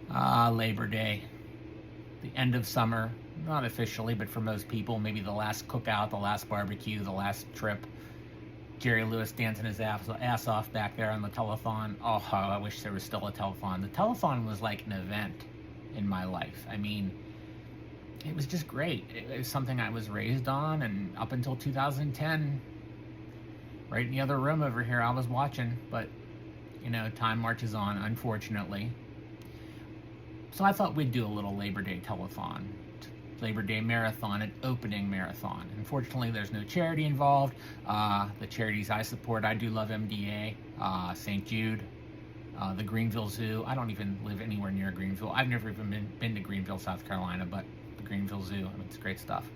Labor Day, the end of summer, not officially, but for most people, maybe the last cookout, the last barbecue, the last trip. Jerry Lewis dancing his ass off back there on the telethon. Oh, I wish there was still a telethon. The telethon was like an event in my life. I mean, it was just great. It was something I was raised on, and up until 2010, right in the other room over here, I was watching. But, you know, time marches on, unfortunately. So I thought we'd do a little Labor Day telethon. Labor Day marathon, an opening marathon. Unfortunately, there's no charity involved. The charities I support, I do love MDA, St. Jude, the Greenville Zoo. I don't even live anywhere near Greenville. I've never even been to Greenville, South Carolina, but the Greenville Zoo, I mean, it's great stuff.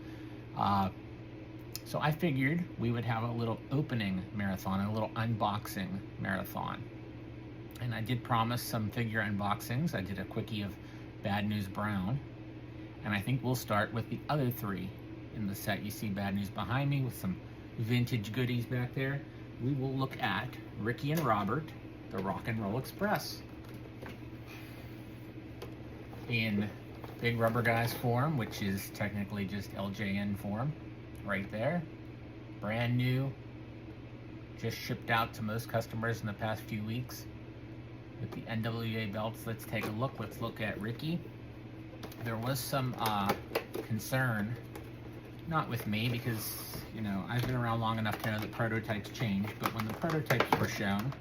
So I figured we would have a little opening marathon, a little unboxing marathon. And I did promise some figure unboxings. I did a quickie of Bad News Brown. And I think we'll start with the other three in the set. You see Bad News behind me with some vintage goodies back there. We will look at Ricky and Robert, the Rock and Roll Express. In Big Rubber Guys form, which is technically just LJN form, right there. Brand new, just shipped out to most customers in the past few weeks. With the NWA belts, let's take a look. Let's look at Ricky. There was some concern, not with me, because, you know, I've been around long enough to know that prototypes change, but when the prototypes were shown,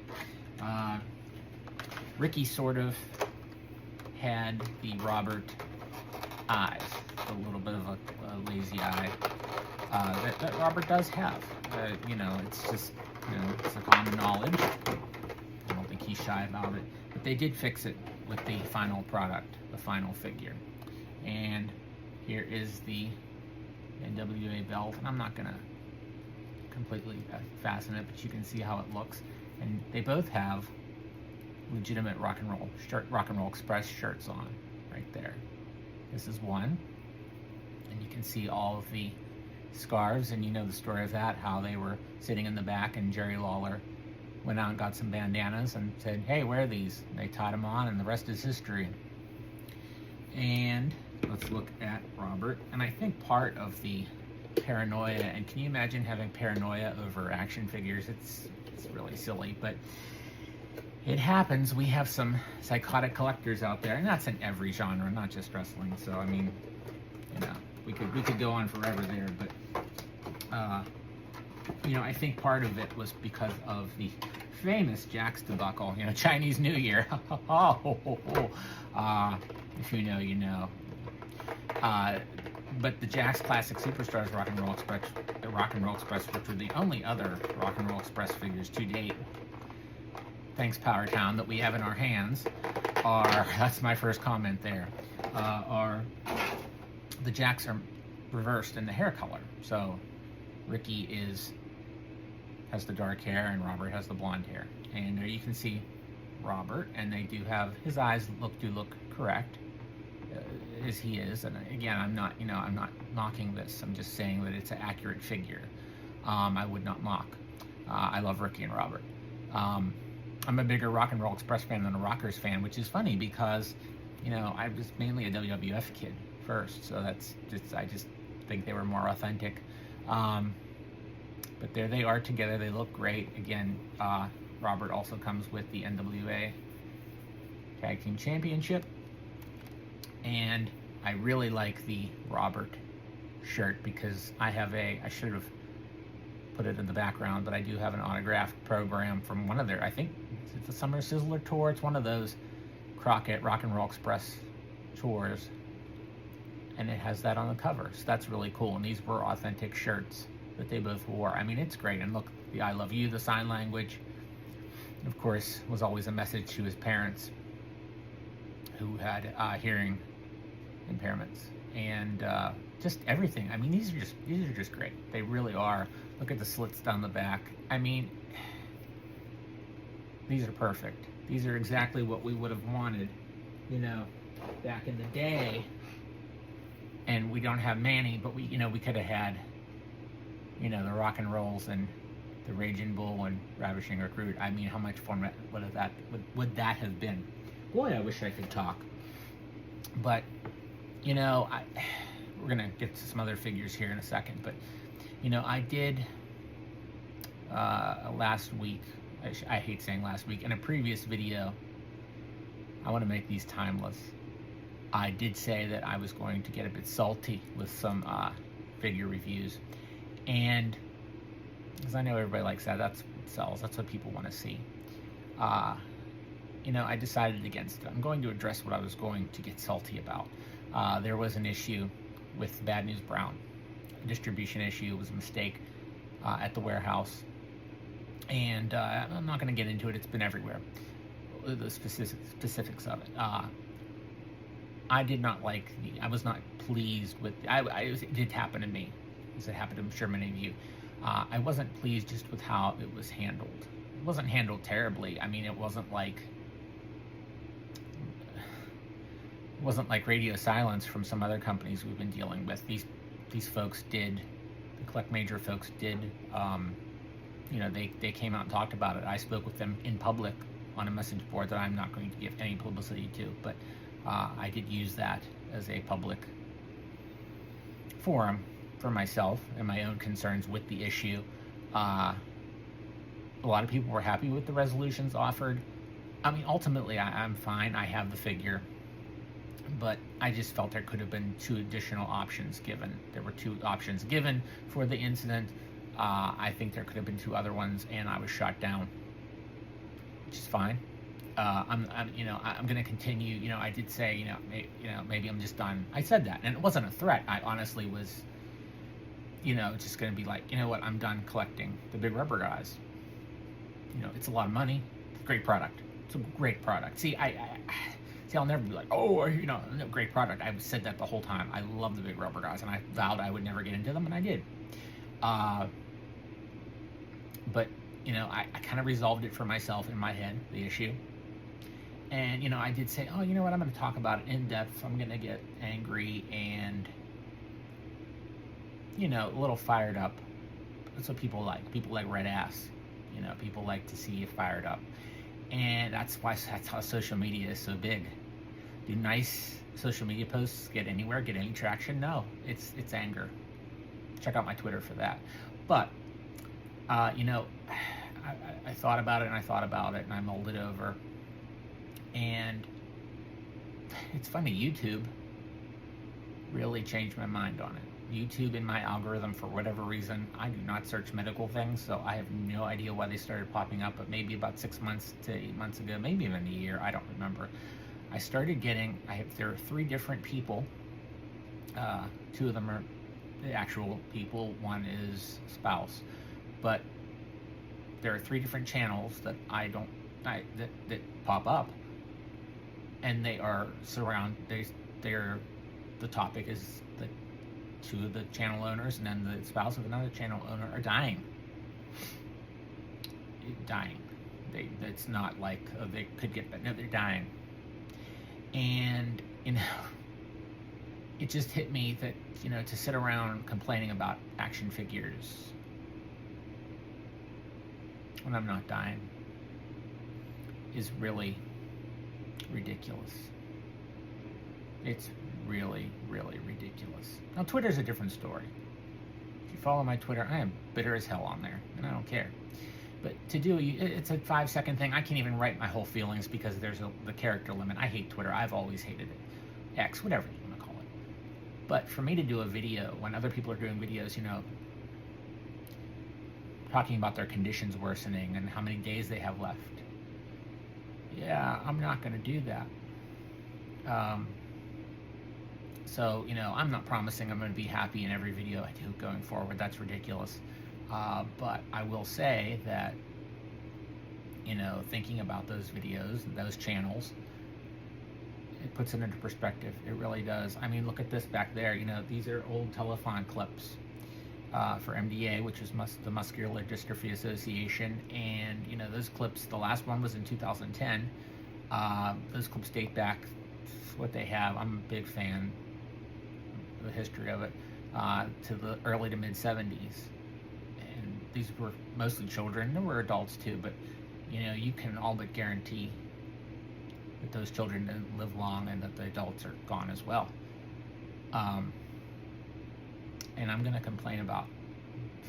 Ricky sort of had the Robert eyes, a little bit of a lazy eye, that Robert does have. You know, it's just, you know, it's a common knowledge. I don't think he's shy about it, but they did fix it with the final product, the final figure. And here is the NWA belt, and I'm not gonna completely fasten it, but you can see how it looks. And they both have legitimate Rock and Roll Express shirts on, right there. This is one, and you can see all of the scarves, and you know the story of that, how they were sitting in the back, and Jerry Lawler went out and got some bandanas and said, "Hey, wear these." And they tied them on, and the rest is history. And let's look at Robert. And I think part of the paranoia, and can you imagine having paranoia over action figures? It's really silly, but it happens. We have some psychotic collectors out there, and that's in every genre, not just wrestling. So I mean, you know, we could go on forever there, but you know, I think part of it was because of the famous Jax debacle, you know, Chinese New Year. If you know, you know. But the Jax Classic Superstars Rock and Roll Express, which were the only other Rock and Roll Express figures to date, thanks Power Town, that we have in our hands, are, that's my first comment there, are the Jax are reversed in the hair color. So Ricky has the dark hair and Robert has the blonde hair. And there you can see Robert, and they do have, his eyes do look correct, as he is. And again, I'm not knocking this. I'm just saying that it's an accurate figure. I would not mock. I love Ricky and Robert. I'm a bigger Rock and Roll Express fan than a Rockers fan, which is funny because, you know, I was mainly a WWF kid first, so that's just, I just think they were more authentic. But there they are together. They look great. Again, Robert also comes with the NWA Tag Team Championship. And I really like the Robert shirt because I should have put it in the background, but I do have an autographed program from one of their, I think it's the Summer Sizzler tour. It's one of those Crockett Rock and Roll Express tours. And it has that on the cover. So that's really cool. And these were authentic shirts that they both wore. I mean, it's great. And look, the I love you, the sign language, of course, was always a message to his parents who had hearing impairments, and just everything. I mean, these are just great. They really are. Look at the slits down the back. I mean, these are perfect. These are exactly what we would have wanted, you know, back in the day. And we don't have Manny, but we could have had, you know, the Rock and Rolls and the Raging Bull and Ravishing Recruit. I mean, how much fun would that have been? Boy, I wish I could talk. But, we're going to get to some other figures here in a second. But, I did last week, I hate saying last week, in a previous video, I want to make these timeless. I did say that I was going to get a bit salty with some figure reviews. And, because I know everybody likes that, that's what sells, that's what people want to see. I decided against it. I'm going to address what I was going to get salty about. There was an issue with Bad News Brown. A distribution issue. It was a mistake at the warehouse. And I'm not going to get into it. It's been everywhere. The specifics of it. I did not like I was not pleased with, it did happen to me, as it happened to, I'm sure, many of you. I wasn't pleased just with how it was handled. It wasn't handled terribly. I mean, it wasn't like radio silence from some other companies we've been dealing with. These folks did, the Collect Major folks did, they came out and talked about it. I spoke with them in public on a message board that I'm not going to give any publicity to, but I did use that as a public forum for myself and my own concerns with the issue. A lot of people were happy with the resolutions offered. I mean, ultimately, I'm fine. I have the figure. But I just felt there could have been 2 additional options given. There were 2 options given for the incident. I think there could have been 2 other ones, and I was shot down, which is fine. I'm going to continue. I did say, maybe I'm just done. I said that, and it wasn't a threat. I honestly was, just going to be like, what, I'm done collecting the big rubber guys. It's a lot of money. It's a great product. It's a great product. See, I'll never be like, oh, no, great product. I've said that the whole time. I love the big rubber guys, and I vowed I would never get into them, and I did. But, I kind of resolved it for myself in my head, the issue. And, I did say, oh, you know what, I'm going to talk about it in depth. I'm going to get angry and, a little fired up. That's what people like. People like red ass. People like to see you fired up. And that's how social media is so big. Do nice social media posts get anywhere, get any traction? No, it's anger. Check out my Twitter for that. But, I thought about it and I thought about it and I mulled it over. And it's funny, YouTube really changed my mind on it. YouTube, in my algorithm, for whatever reason, I do not search medical things, so I have no idea why they started popping up, but maybe about 6 months to 8 months ago, maybe even a year, I don't remember. I started getting, there are 3 different people. 2 of them are the actual people, 1 is spouse. But there are 3 different channels that that pop up. And they are the topic is that 2 of the channel owners and then the spouse of another channel owner are dying. It's not like, oh, they could get better. No, they're dying. And, it just hit me that, to sit around complaining about action figures when I'm not dying is really ridiculous. It's really, really ridiculous. Now, Twitter's a different story. If you follow my Twitter, I am bitter as hell on there, and I don't care. But it's a 5-second thing. I can't even write my whole feelings because there's the character limit. I hate Twitter. I've always hated it. X, whatever you want to call it. But for me to do a video when other people are doing videos, talking about their conditions worsening and how many days they have left, yeah, I'm not going to do that. So, I'm not promising I'm going to be happy in every video I do going forward. That's ridiculous. But I will say that, thinking about those videos, those channels, it puts it into perspective. It really does. I mean, look at this back there. These are old Telethon clips for MDA, which is the Muscular Dystrophy Association. And, those clips, the last one was in 2010. Those clips date back what they have. I'm a big fan of the history of it, to the early to mid 70s. And these were mostly children. There were adults too, but you can all but guarantee that those children didn't live long and that the adults are gone as well. And I'm going to complain about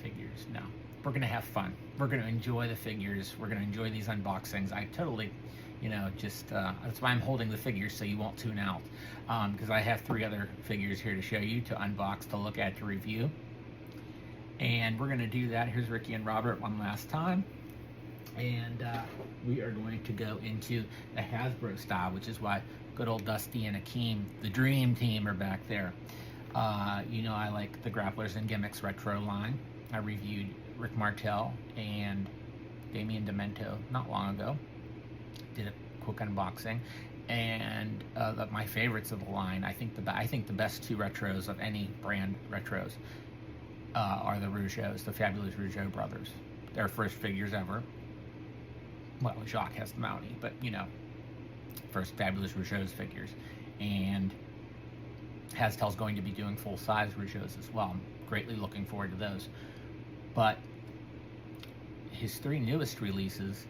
figures? No. We're going to have fun. We're going to enjoy the figures. We're going to enjoy these unboxings. I totally, that's why I'm holding the figures so you won't tune out. Because I have 3 other figures here to show you, to unbox, to look at, to review. And we're going to do that. Here's Ricky and Robert one last time. And we are going to go into the Hasbro style, which is why good old Dusty and Akeem, the Dream Team, are back there. I like the Grapplers and Gimmicks retro line. I reviewed Rick Martel and Damien Demento not long ago. Did a quick unboxing, and my favorites of the line. I think the best 2 retros of any brand retros are the Rougeaus, the fabulous Rougeau brothers. Their first figures ever. Well, Jacques has the Mountie, but first fabulous Rougeau's figures, and Hastel's going to be doing full-size Rougeaus as well. I'm greatly looking forward to those. But his 3 newest releases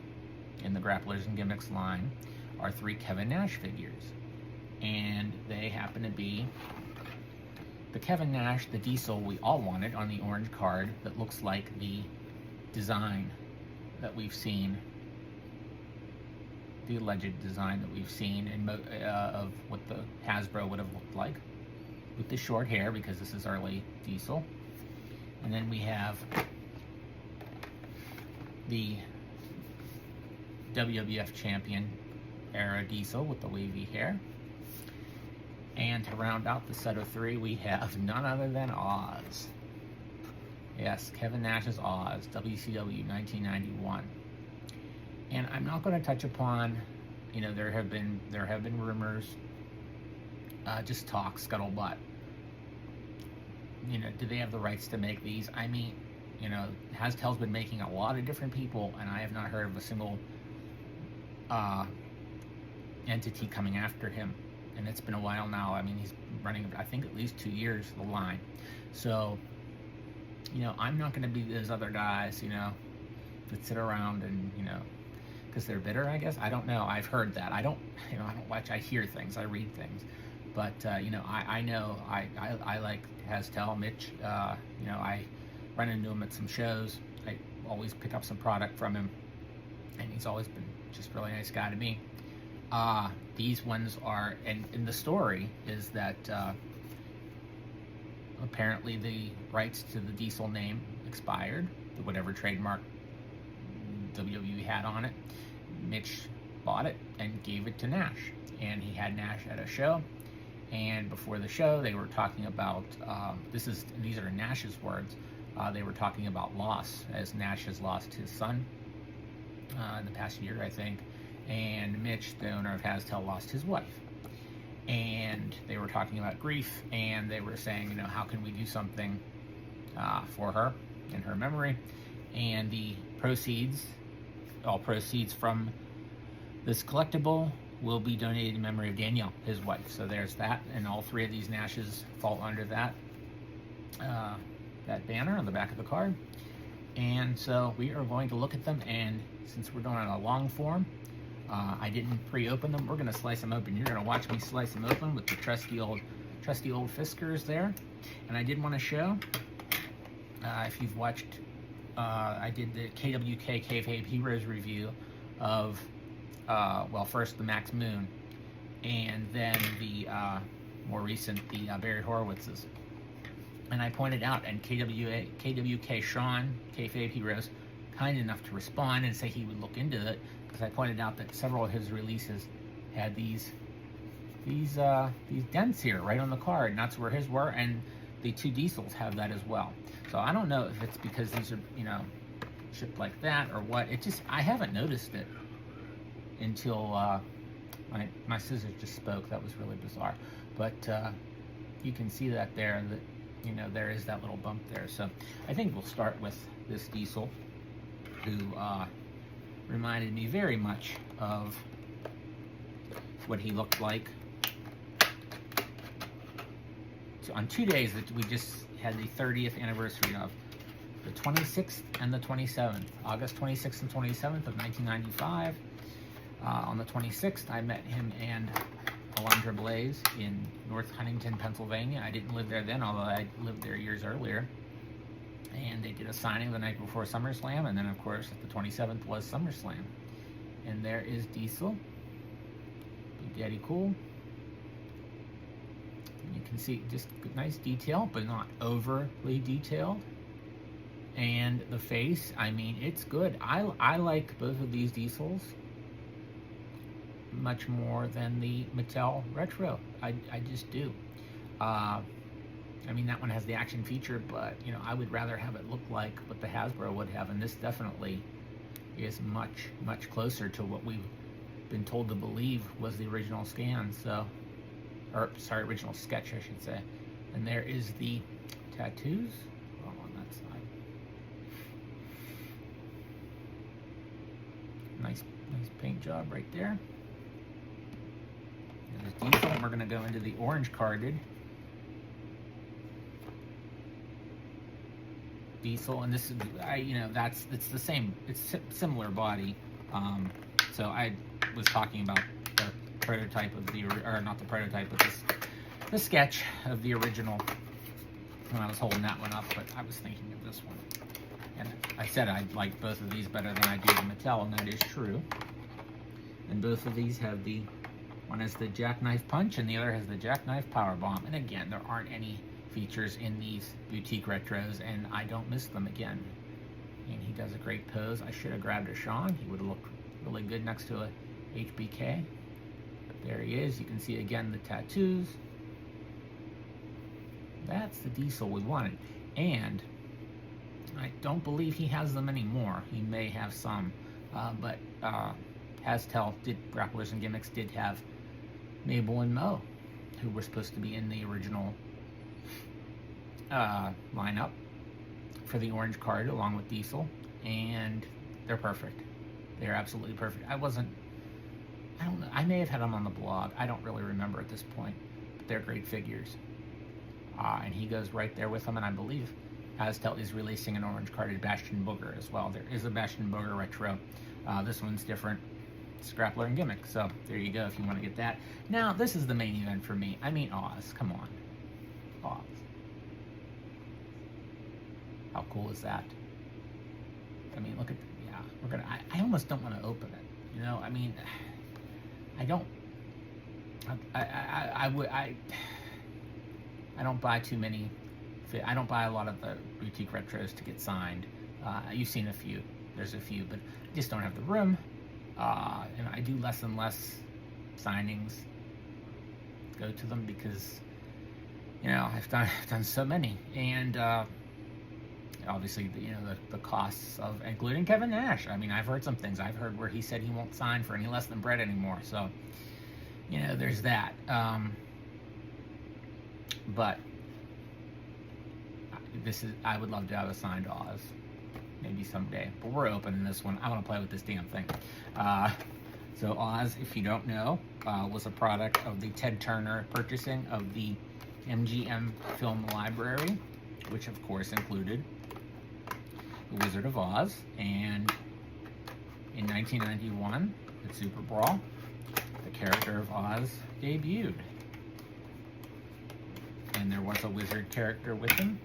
in the Grapplers and Gimmicks line are 3 Kevin Nash figures. And they happen to be the Kevin Nash, the Diesel we all wanted on the orange card that looks like the design that we've seen, the alleged design that we've seen of what the Hasbro would have looked like, with the short hair, because this is early Diesel. And then we have the WWF Champion era Diesel with the wavy hair. And to round out the set of 3, we have none other than Oz. Yes, Kevin Nash's Oz, WCW 1991. And I'm not going to touch upon, there have been rumors, just talk, scuttlebutt. Do they have the rights to make these? I mean, Hastel's been making a lot of different people, and I have not heard of a single entity coming after him. And it's been a while now. I mean, he's running, I think, at least 2 years the line. So, I'm not going to be those other guys, that sit around and, because they're bitter, I guess. I don't know. I've heard that. I don't watch. I hear things. I read things. But, I know I like Hastel, Mitch. I run into him at some shows. I always pick up some product from him. And he's always been just a really nice guy to me. These ones are, and the story is that apparently the rights to the Diesel name expired, whatever trademark WWE had on it. Mitch bought it and gave it to Nash, and he had Nash at a show, and before the show they were talking about, these are Nash's words, they were talking about loss, as Nash has lost his son in the past year, I think, and Mitch, the owner of Hastel, lost his wife. And they were talking about grief, and they were saying, how can we do something for her in her memory? And the all proceeds from this collectible will be donated in memory of Danielle, his wife. So there's that, and all 3 of these Nashes fall under that banner on the back of the card. And so we are going to look at them, and since we're doing a long form, I didn't pre-open them. We're going to slice them open. You're going to watch me slice them open with the trusty old Fiskars there. And I did want to show, if you've watched, I did the KWK Kayfabe Heroes review of, first the Max Moon, and then the more recent, the Barry Horowitz's. And I pointed out, and KWK Sean, Kayfabe Heroes, kind enough to respond and say he would look into it, because I pointed out that several of his releases had these dents here right on the card, and that's where his were, and the 2 Diesels have that as well. So I don't know if it's because these are, shipped like that or what. I haven't noticed it until my scissors just spoke. That was really bizarre. But you can see that there, that there is that little bump there. So I think we'll start with this Diesel, who reminded me very much of what he looked like. So on 2 days that we just had the 30th anniversary of, the 26th and the 27th, August 26th and 27th of 1995. On the 26th, I met him and Alondra Blaze in North Huntington, Pennsylvania. I didn't live there then, although I lived there years earlier. And they did a signing the night before SummerSlam, and then, of course, the 27th was SummerSlam. And there is Diesel. Big Daddy Cool. And you can see just nice detail, but not overly detailed. And the face, I mean, it's good. I like both of these Diesels much more than the Mattel Retro. I just do. I mean, that one has the action feature, but, you know, I would rather have it look like what the Hasbro would have, and this definitely is much, much closer to what we've been told to believe was the original scan, so, or, sorry, original sketch, I should say. And there is the tattoos on that side. Nice paint job right there. There's Diesel, and we're going to go into the orange carded Diesel, and this is, it's the same, it's similar body. So I was talking about the prototype of the, or not the prototype, but the sketch of the original when I was holding that one up, but I was thinking of this one. And I said I like both of these better than I do the Mattel, and that is true. And both of these have the, one has the Jackknife Punch, and the other has the Jackknife Powerbomb. And again, there aren't any features in these boutique retros, and I don't miss them again. And he does a great pose. I should have grabbed a Sean. He would have looked really good next to a HBK. But there he is. You can see again the tattoos. That's the Diesel we wanted. And I don't believe he has them anymore. He may have some, but Hastel Grapplers and Gimmicks did have Mabel and Mo, who were supposed to be in the original lineup for the orange card along with Diesel, and they're perfect. They're absolutely perfect. I don't know, I may have had them on the blog. I don't really remember at this point, but they're great figures. And he goes right there with them, and I believe Hastel is releasing an orange carded Bastion Booger as well. There is a Bastion Booger retro. This one's different. It's Grappler and Gimmick, so there you go if you want to get that. Now, this is the main event for me. I mean, Oz, come on. Oz. How cool is that? I mean, look at, yeah, we're gonna, I almost don't want to open it, you know? I mean, I don't, I don't buy too many, I don't buy a lot of the boutique retros to get signed. You've seen a few, there's a few, but I just don't have the room. And I do less and less signings, go to them because, you know, I've done so many, and obviously, the costs of, including Kevin Nash. I mean, I've heard some things. I've heard where he said he won't sign for any less than bread anymore. So, you know, there's that. But I would love to have a signed Oz, maybe someday. But we're opening this one. I want to play with this damn thing. So Oz, if you don't know, was a product of the Ted Turner purchasing of the MGM Film Library, which of course included The Wizard of Oz, and in 1991, at Super Brawl, the character of Oz debuted. And there was a wizard character with him,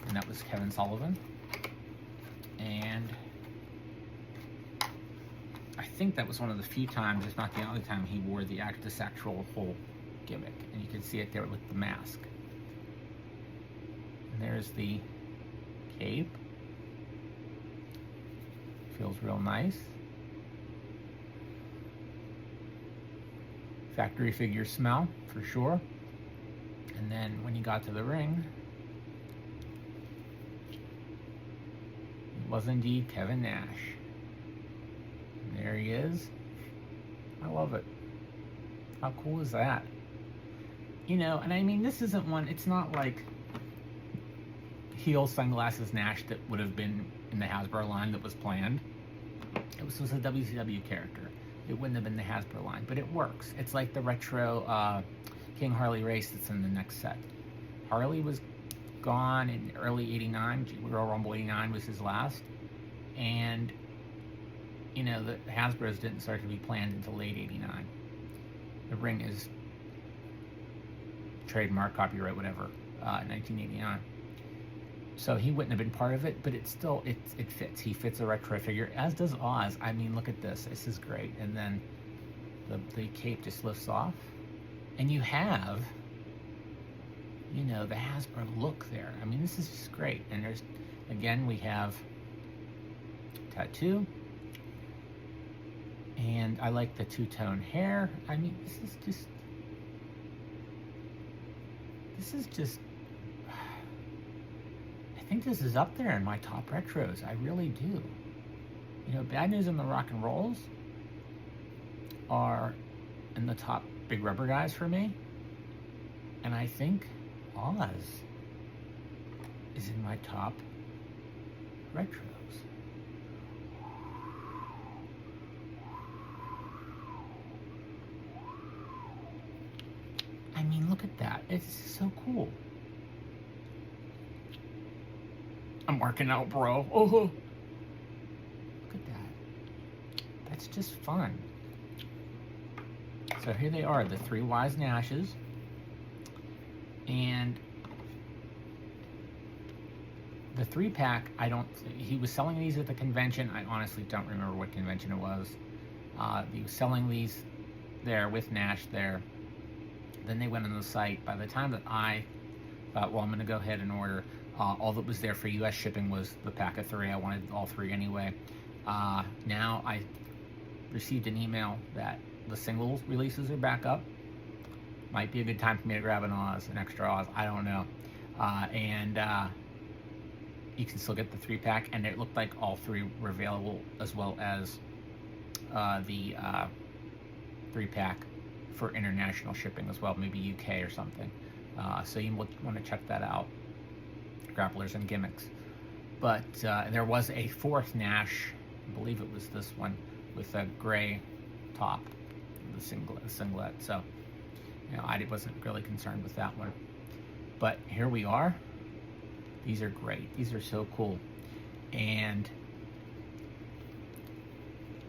and that was Kevin Sullivan. And I think that was one of the few times, if not the only time, he wore the actual whole gimmick. And you can see it there with the mask. And there's the cape. Feels real nice. Factory figure smell, for sure. And then when you got to the ring, it was indeed Kevin Nash. And there he is. I love it. How cool is that? You know, and I mean, this isn't one, it's not like heel sunglasses Nash that would have been in the Hasbro line that was planned. It was a WCW character. It wouldn't have been the Hasbro line, but it works. It's like the retro King Harley race that's in the next set. Harley was gone in early '89. Royal Rumble '89 was his last, and the Hasbro's didn't start to be planned until late '89. The ring is trademark, copyright, whatever, 1989. So he wouldn't have been part of it, but it fits. He fits a retro figure, as does Oz. I mean, look at this. This is great. And then the cape just lifts off. And you have, the Hasbro look there. I mean, this is just great. And again, we have tattoo. And I like the two-tone hair. I mean, this is just, I think this is up there in my top retros. I really do. Bad News and the Rock and Rolls are in the top big rubber guys for me. And I think Oz is in my top retros. I mean, look at that. It's so cool. I'm working out, bro. Oh, look at that. That's just fun. So here they are, the 3 Wise Nashes. And the 3-pack, he was selling these at the convention. I honestly don't remember what convention it was. He was selling these there with Nash there. Then they went on the site. By the time that I thought, well, I'm going to go ahead and order, all that was there for U.S. shipping was the pack of 3. I wanted all 3 anyway. Now I received an email that the singles releases are back up. Might be a good time for me to grab an extra Oz. I don't know. And you can still get the 3-pack, and it looked like all 3 were available, as well as the 3-pack for international shipping as well, maybe UK or something. So you want to check that out. Grapplers and Gimmicks. But there was a 4th Nash, I believe it was this one, with a gray top, the singlet. So, I wasn't really concerned with that one. But here we are. These are great. These are so cool. And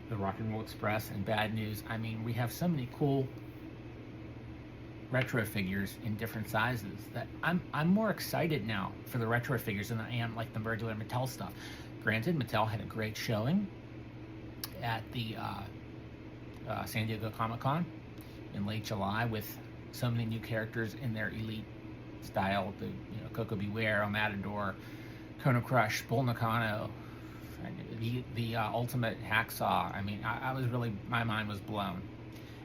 the Rock and Roll Express and Bad News. I mean, we have so many cool retro figures in different sizes that I'm more excited now for the retro figures than I am like the regular Mattel stuff. Granted, Mattel had a great showing at the San Diego Comic-Con in late July with so many new characters in their Elite style. The Coco Beware, El Matador, Chrono Crush, Bull Nakano, the Ultimate Hacksaw. I mean, I was really, my mind was blown.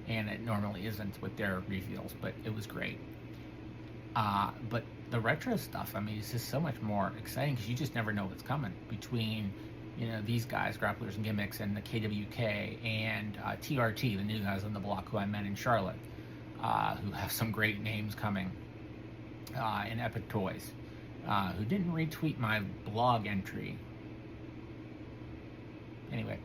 And it normally isn't with their reveals, but it was great. But the retro stuff, I mean, it's just so much more exciting because you just never know what's coming between, these guys, Grapplers and Gimmicks, and the KWK, and TRT, the new guys on the block who I met in Charlotte, who have some great names coming, and Epic Toys, who didn't retweet my blog entry. Anyway,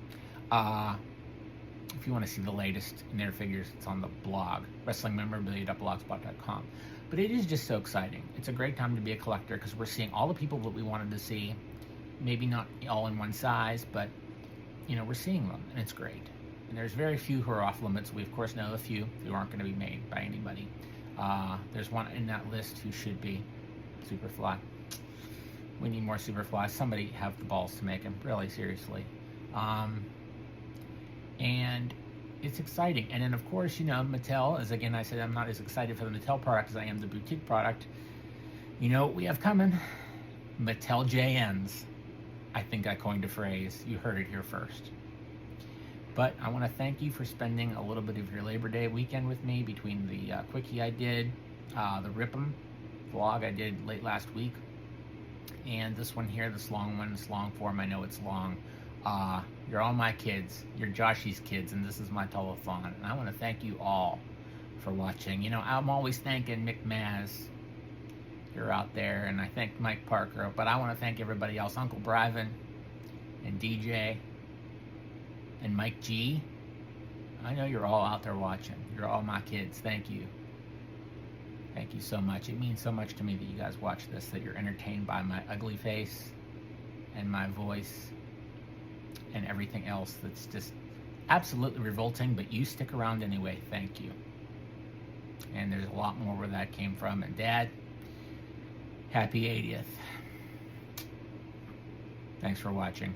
if you want to see the latest in their figures, it's on the blog, wrestlingmemorabilia.blogspot.com. But it is just so exciting. It's a great time to be a collector because we're seeing all the people that we wanted to see. Maybe not all in one size, but, we're seeing them, and it's great. And there's very few who are off limits. We, of course, know a few who aren't going to be made by anybody. There's one in that list who should be Superfly. We need more Superflies. Somebody have the balls to make him, really, seriously. And it's exciting. And then, of course, Mattel, as again I said, I'm not as excited for the Mattel product as I am the boutique product. What we have coming? Mattel JNs. I think I coined a phrase. You heard it here first. But I want to thank you for spending a little bit of your Labor Day weekend with me between the quickie I did, the Rip 'em vlog I did late last week, and this one here, this long one, this long form. I know it's long. You're all my kids. You're Joshie's kids, and this is my telethon. And I want to thank you all for watching. I'm always thanking Mick Maz. You're out there, and I thank Mike Parker. But I want to thank everybody else. Uncle Briven and DJ and Mike G. I know you're all out there watching. You're all my kids. Thank you. Thank you so much. It means so much to me that you guys watch this, that you're entertained by my ugly face and my voice and everything else that's just absolutely revolting, but you stick around anyway. Thank you. And there's a lot more where that came from. And Dad, happy 80th. Thanks for watching.